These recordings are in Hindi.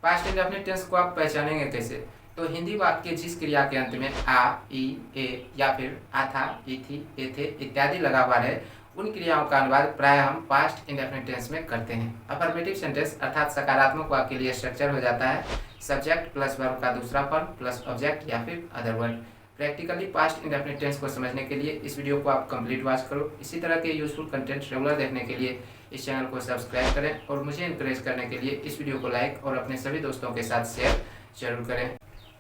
पास्ट इंडेफिनिट टेंस को आप पहचानेंगे कैसे? तो हिंदी वाक्य के जिस क्रिया के अंत में आ, ई, ए या फिर आथा, इथी, एथे इत्यादि लगा हुआ है, उन क्रियाओं का अनुवाद प्राय हम पास्ट इंडेफिनिट टेंस में करते हैं। अफर्मेटिव सेंटेंस अर्थात सकारात्मक वाक्य के लिए स्ट्रक्चर हो जाता है सब्जेक्ट प्लस वर्ब का दूसरा फॉर्म प्लस ऑब्जेक्ट या फिर other word. Practically past indefinite tense को समझने के लिए इस वीडियो को आप कंप्लीट वॉच करो। इसी तरह के यूजफुल कंटेंट रेगुलर देखने के लिए इस चैनल को सब्सक्राइब करें और मुझे इंकरेज करने के लिए इस वीडियो को लाइक और अपने सभी दोस्तों के साथ शेयर जरूर करें।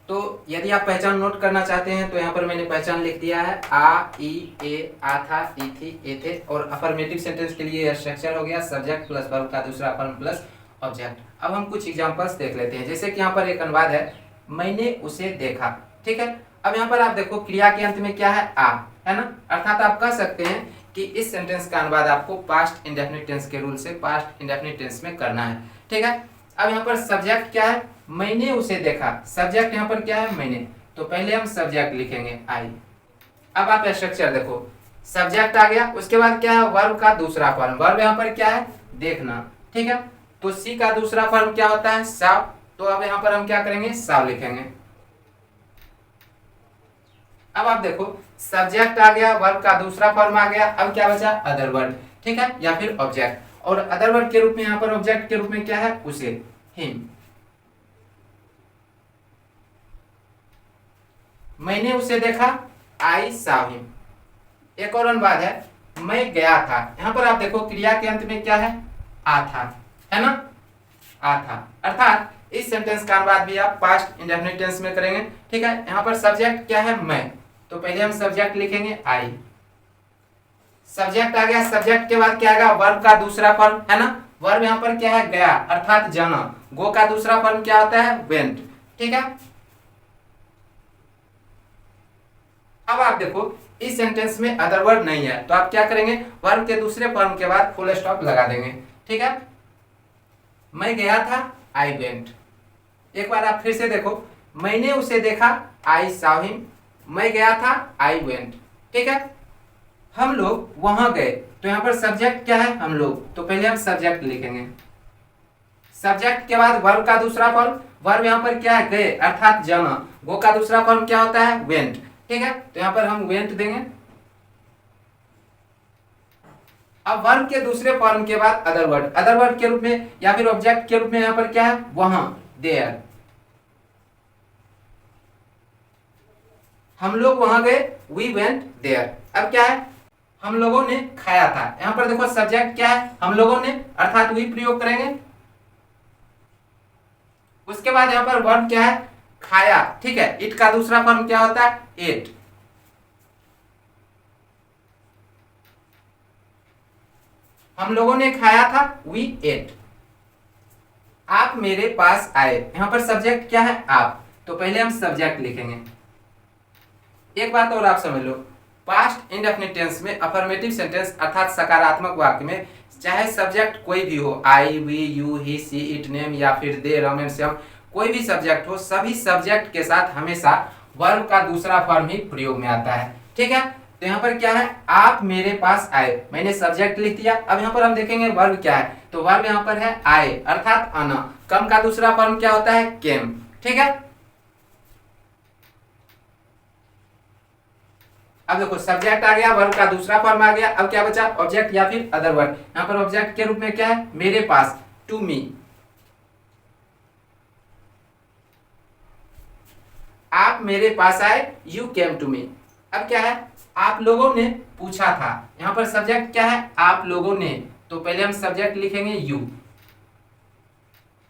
तो यदि आप पहचान नोट करना चाहते हैं तो यहाँ पर मैंने पहचान लिख दिया है आ, ई, ए, आथा, इथी, एथे। और अफर्मेटिव सेंटेंस के लिए स्ट्रक्चर हो गया सब्जेक्ट प्लस वर्ब का दूसरा फॉर्म प्लस ऑब्जेक्ट। अब हम कुछ एग्जांपल्स देख लेते हैं। जैसे कि यहाँ पर एक अनुवाद है, मैंने उसे देखा। ठीक है, अब यहाँ पर आप देखो क्रिया के अंत में क्या है? आ, है ना। अर्थात आप कह सकते हैं कि इस सेंटेंस का अनुवाद आपको पास्ट इंडेफिनिट टेंस के रूल से पास्ट इंडेफिनिट टेंस में करना है। ठीक है, अब यहाँ पर सब्जेक्ट क्या है? मैंने उसे देखा। सब्जेक्ट यहाँ पर क्या है? मैंने। तो पहले हम सब्जेक्ट लिखेंगे आई। अब आप स्ट्रक्चर देखो, सब्जेक्ट आ गया, उसके बाद क्या है? वर्ब का दूसरा फॉर्म। वर्ब यहाँ पर क्या है? देखना। ठीक है, तो सी का दूसरा फॉर्म क्या होता है? साव। तो अब यहाँ पर हम क्या करेंगे? साव लिखेंगे। अब आप देखो सब्जेक्ट आ गया, वर्ब का दूसरा फॉर्म आ गया, अब क्या बचा? Other word. ठीक है, या फिर ऑब्जेक्ट। और अदर वर्ड के रूप में यहाँ पर ऑब्जेक्ट के रूप में क्या है? उसे, हिम। मैंने उसे देखा, आई सॉ हिम। एक और अनुवाद है, मैं गया था। यहाँ पर आप देखो क्रिया के अंत में क्या है? आ था, है ना। आ था। अर्थात इस सेंटेंस का अनुवाद भी आप पास्ट इंडेफिनिट टेंस में करेंगे। ठीक है, यहाँ पर सब्जेक्ट क्या है? मैं। तो पहले हम सब्जेक्ट लिखेंगे आई। सब्जेक्ट आ गया, सब्जेक्ट के बाद क्या आएगा? वर्ब का दूसरा फॉर्म, है ना। वर्ब यहाँ पर क्या है? गया, अर्थात जाना। गो का दूसरा फॉर्म क्या होता है? वेंट। ठीक है, अब आप देखो इस सेंटेंस में अदर वर्ड नहीं है, तो आप क्या करेंगे? वर्ब के दूसरे फॉर्म के बाद फुल स्टॉप लगा देंगे। ठीक है, मैं गया था, आई वेंट। एक बार आप फिर से देखो, मैंने उसे देखा, आई सॉ हिम। मैं गया था, आई वेंट। ठीक है, हम लोग वहां गए। तो यहाँ पर सब्जेक्ट क्या है? हम लोग। तो पहले हम सब्जेक्ट लिखेंगे। सब्जेक्ट के बाद वर्ब का दूसरा फॉर्म। वर्ब यहाँ पर क्या है? गए, अर्थात जाना। गो का दूसरा फॉर्म क्या होता है? वेंट। ठीक है, तो यहाँ पर हम वेंट देंगे। अब वर्ब के दूसरे फॉर्म के बाद अदर वर्ड। अदर वर्ड के रूप में या फिर ऑब्जेक्ट के रूप में यहाँ पर क्या है? वहां, देयर। हम लोग वहां गए, वी वेंट देयर। अब क्या है? हम लोगों ने खाया था। यहां पर देखो सब्जेक्ट क्या है? हम लोगों ने, अर्थात वी प्रयोग करेंगे। उसके बाद यहां पर वर्ब क्या है? खाया। ठीक है, इट का दूसरा फॉर्म क्या होता है? एट। हम लोगों ने खाया था, वी एट। आप मेरे पास आए। यहां पर सब्जेक्ट क्या है? आप। तो पहले हम सब्जेक्ट लिखेंगे। एक बात और आप समझ लो, पास्ट इंडेफिनिट टेंस में अफर्मेटिव सेंटेंस अर्थात सकारात्मक वाक्य में चाहे सब्जेक्ट कोई भी हो, I, we, you, he, she, it, name या फिर दे, रम एंड सम, कोई भी सब्जेक्ट हो, सभी सब्जेक्ट के साथ हमेशा वर्ब का दूसरा फॉर्म ही प्रयोग में आता है। ठीक है, तो यहाँ पर क्या है? आप मेरे पास आए। मैंने सब्जेक्ट लिख दिया। अब यहाँ पर हम देखेंगे वर्ब क्या है। तो वर्ब यहाँ पर है आए, अर्थात आना। कम का दूसरा फॉर्म क्या होता है? केम। ठीक है, अब देखो सब्जेक्ट आ गया, वर्ब का दूसरा फॉर्म आ गया, अब क्या बचा? ऑब्जेक्ट या फिर अदर वर्ड। यहाँ पर ऑब्जेक्ट के रूप में क्या है? मेरे पास, टू मी। आप मेरे पास आए, यू केम टू मी। अब क्या है? आप लोगों ने पूछा था। यहाँ पर सब्जेक्ट क्या है? आप लोगों ने। तो पहले हम सब्जेक्ट लिखेंगे यू।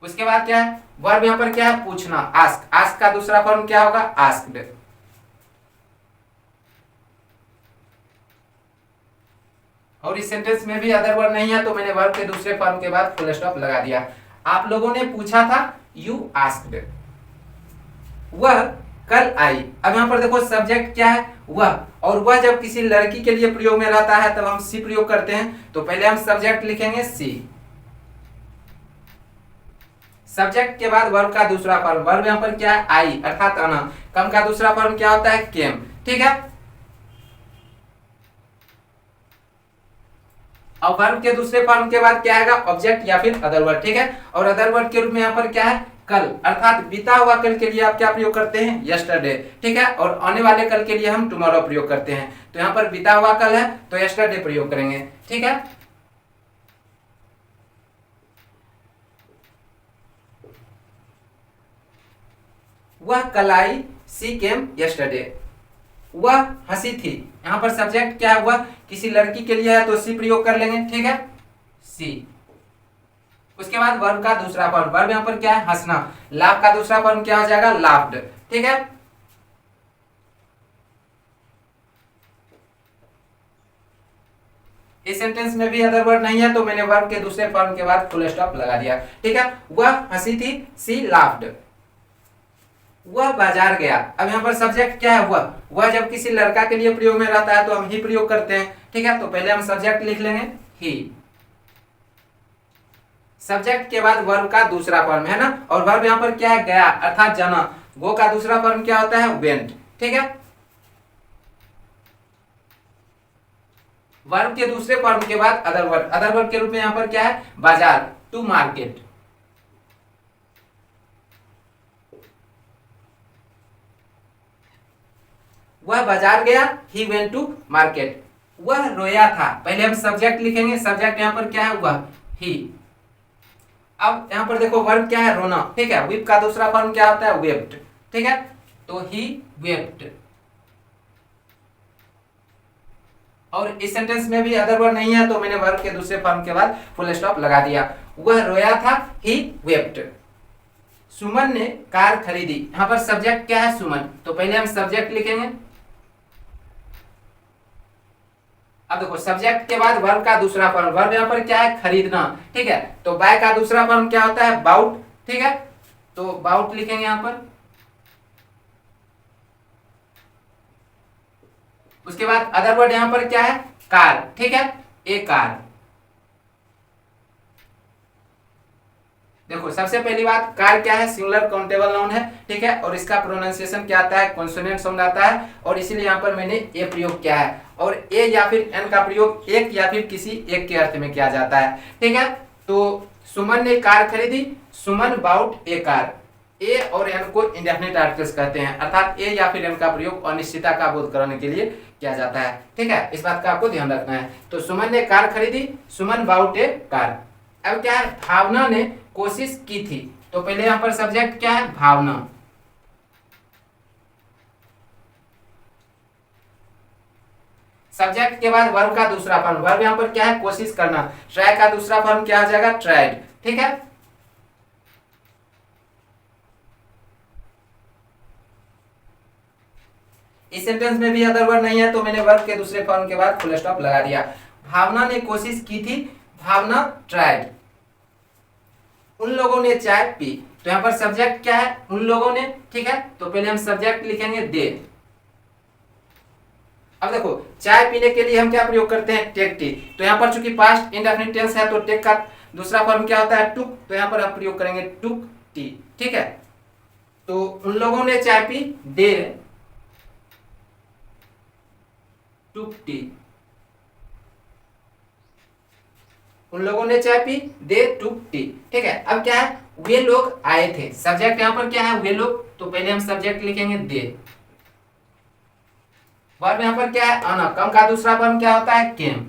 उसके बाद क्या है? वर्ब यहाँ पर क्या है? पूछना, आस्क। आस्क का दूसरा फॉर्म क्या होगा? आस्क्ड। और इस सेंटेंस में भी अदर वर्ड नहीं है, तो मैंने वर्ब के दूसरे फॉर्म के बाद फुल स्टॉप लगा दिया। आप लोगों ने पूछा था, यू आस्क्ड। वह कल आई। अब यहाँ पर देखो सब्जेक्ट क्या है? वह। और वह जब किसी लड़की के लिए प्रयोग में रहता है तब हम सी प्रयोग करते हैं। तो पहले हम सब्जेक्ट लिखेंगे सी। सब्जेक्ट के बाद वर्ब का दूसरा फॉर्म। वर्ब यहाँ पर क्या है? आई, अर्थात आना। कम का दूसरा फॉर्म क्या होता है? केम। ठीक है, और वर्ब के दूसरे फॉर्म के बाद क्या आएगा? ऑब्जेक्ट या फिर अदर वर्ड। ठीक है, और अदर वर्ड के रूप में यहाँ पर क्या है? कल, अर्थात बीता हुआ कल के लिए आप क्या प्रयोग करते हैं? यस्टरडे, ठीक है। और आने वाले कल के लिए हम टुमारो प्रयोग करते हैं। तो यहाँ पर बीता हुआ कल है तो यस्टरडे प्रयोग करेंगे, ठीक है। वह कल आई, सी केम यस्टरडे। वह हंसी थी, यहाँ पर सब्जेक्ट क्या हुआ? किसी लड़की के लिए है तो सी प्रयोग कर लेंगे, ठीक है, सी। उसके बाद वर्ब का दूसरा फॉर्म, वर्ब यहाँ पर क्या है? हंसना। लाफ का दूसरा फॉर्म क्या हो जाएगा? लाफ्ड, ठीक है। इस सेंटेंस में भी अदर वर्ड नहीं है तो मैंने वर्ब के दूसरे फॉर्म के बाद फुल स्टॉप लगा दिया, ठीक है। वह हंसी थी, सी लाफ्ड। वह बाजार गया, अब यहाँ पर सब्जेक्ट क्या है? वह जब किसी लड़का के लिए प्रयोग में रहता है तो हम ही प्रयोग करते हैं, ठीक है। तो पहले हम सब्जेक्ट लिख लेंगे ही, सब्जेक्ट के बाद वर्ब का दूसरा फॉर्म है ना, और वर्ब यहाँ पर क्या है? गया, अर्थात जाना। गो का दूसरा फॉर्म क्या होता है? वेंट, ठीक है। वर्ब के दूसरे फॉर्म के बाद अदर वर्ब, अदर वर्ब के रूप में यहाँ पर क्या है? बाजार, टू मार्केट। वह बाजार गया, ही वेंट टू मार्केट। वह रोया था, पहले हम सब्जेक्ट लिखेंगे, सब्जेक्ट यहाँ पर क्या है? वह, ही। अब यहाँ पर देखो वर्ब क्या है? रोना, ठीक है। वीप का दूसरा फॉर्म क्या होता है? वेप्ट, ठीक है। तो ही वेप्ट। और इस सेंटेंस में भी अदर वर्ड नहीं है तो मैंने वर्ब के दूसरे फॉर्म के बाद फुल स्टॉप लगा दिया। वह रोया था, ही वेप्ट। सुमन ने कार खरीदी, यहाँ पर सब्जेक्ट क्या है? सुमन। तो पहले हम सब्जेक्ट लिखेंगे, अब देखो सब्जेक्ट के बाद वर्ब का दूसरा फॉर्म, वर्ब यहाँ पर क्या है? खरीदना, ठीक है। तो बाय का दूसरा फॉर्म क्या होता है? बाउट, ठीक है। तो बाउट लिखेंगे यहाँ पर। उसके बाद अदर वर्ड यहाँ पर क्या है? कार, ठीक है, ए कार। देखो सबसे पहली बात, कार क्या है? सिंगुलर काउंटेबल नाउन है, ठीक है। और इसका प्रोनाउंसिएशन क्या आता है? कॉन्सोनेंट साउंड आता है, और इसीलिए यहाँ पर मैंने ए प्रयोग किया है। और ए या फिर एन का प्रयोग एक या फिर किसी एक के अर्थ में किया जाता है, ठीक है। तो सुमन ने कार खरीदी, सुमन बाउट ए कार। ए और एन को इंडेफिनिट आर्टिकल्स कहते हैं, अर्थात ए या फिर एन का प्रयोग अनिश्चितता का बोध कराने के लिए किया जाता है, ठीक है। इस बात का आपको ध्यान रखना है। तो सुमन ने कार खरीदी, सुमन बाउट ए कार। अब क्या है? भावना ने कोशिश की थी, तो पहले यहाँ पर सब्जेक्ट क्या है? भावना। सब्जेक्ट के बाद वर्ब का दूसरा फॉर्म, वर्ब यहाँ पर क्या है? कोशिश करना। ट्राई का दूसरा फॉर्म क्या हो जाएगा? ट्राइड, ठीक है। इस सेंटेंस में भी अदर वर्ड नहीं है तो मैंने वर्ब के दूसरे फॉर्म के बाद फुल स्टॉप लगा दिया। भावना ने कोशिश की थी, भावना ट्राइड। उन लोगों ने चाय पी, तो यहाँ पर सब्जेक्ट क्या है? उन लोगों ने, ठीक है। तो पहले हम सब्जेक्ट लिखेंगे दे। अब देखो चाय पीने के लिए हम क्या प्रयोग करते हैं? टेक टी। तो यहाँ पर चूंकि पास्ट इंडेफिनिट टेंस है तो टेक का दूसरा फॉर्म क्या होता है? टुक। तो यहाँ पर हम प्रयोग करेंगे टुक टी, ठीक है। तो उन लोगों ने चाय पी, दे टुक टी। उन लोगों ने चाय पी, दे टुक टी, ठीक है। अब क्या है? वे लोग आए थे, सब्जेक्ट यहाँ पर क्या है? वे लोग। तो पहले हम सब्जेक्ट लिखेंगे दे। वर्ब यहाँ पर क्या है? आना। कम का दूसरा फॉर्म क्या होता है? केम।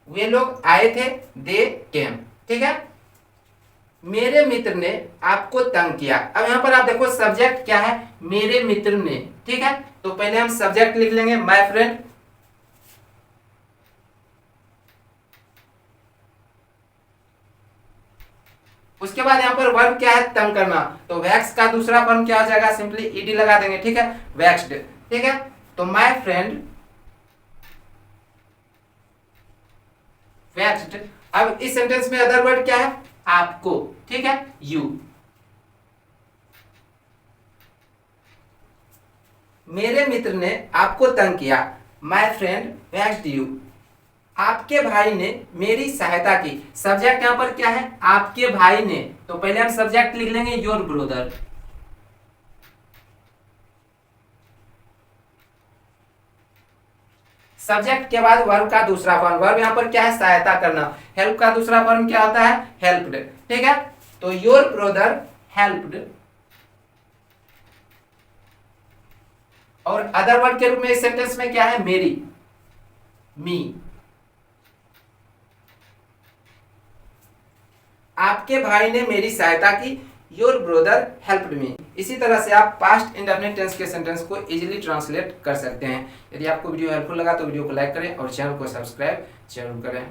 वे लोग आए थे, दे केम, ठीक है। मेरे मित्र ने आपको तंग किया। अब यहाँ पर आप देखो सब्जेक्ट क्या है? मेरे मित्र ने, ठीक है। तो पहले हम सब्जेक्ट लिख लेंगे माय फ्रेंड। उसके बाद यहाँ पर वर्ब क्या है? तंग करना। तो वैक्स का दूसरा फॉर्म क्या हो जाएगा? सिंपली ईडी लगा देंगे, ठीक है, वैक्स्ड, ठीक है। तो माय फ्रेंड वैक्स्ड। अब इस सेंटेंस में अदर वर्ड क्या है? आपको, ठीक है, यू। मेरे मित्र ने आपको तंग किया, माय फ्रेंड वैक्स्ड यू। आपके भाई ने मेरी सहायता की। सब्जेक्ट यहां पर क्या है? आपके भाई ने। तो पहले हम सब्जेक्ट लिख लेंगे योर ब्रदर। सब्जेक्ट के बाद वर्ब का दूसरा फॉर्म, वर्ब यहाँ पर क्या है, सहायता करना। हेल्प का दूसरा फॉर्म क्या होता है, हेल्प्ड, ठीक है। तो योर ब्रदर हेल्प्ड, और अदर वर्ड के रूप में इस सेंटेंस में क्या है, मेरी, मी। आपके भाई ने मेरी सहायता की, योर ब्रदर हेल्प्ड मी। इसी तरह से आप पास्ट इंडेफिनिट टेंस के सेंटेंस को इजीली ट्रांसलेट कर सकते हैं। यदि आपको वीडियो हेल्पफुल लगा तो वीडियो को लाइक करें और चैनल को सब्सक्राइब जरूर करें।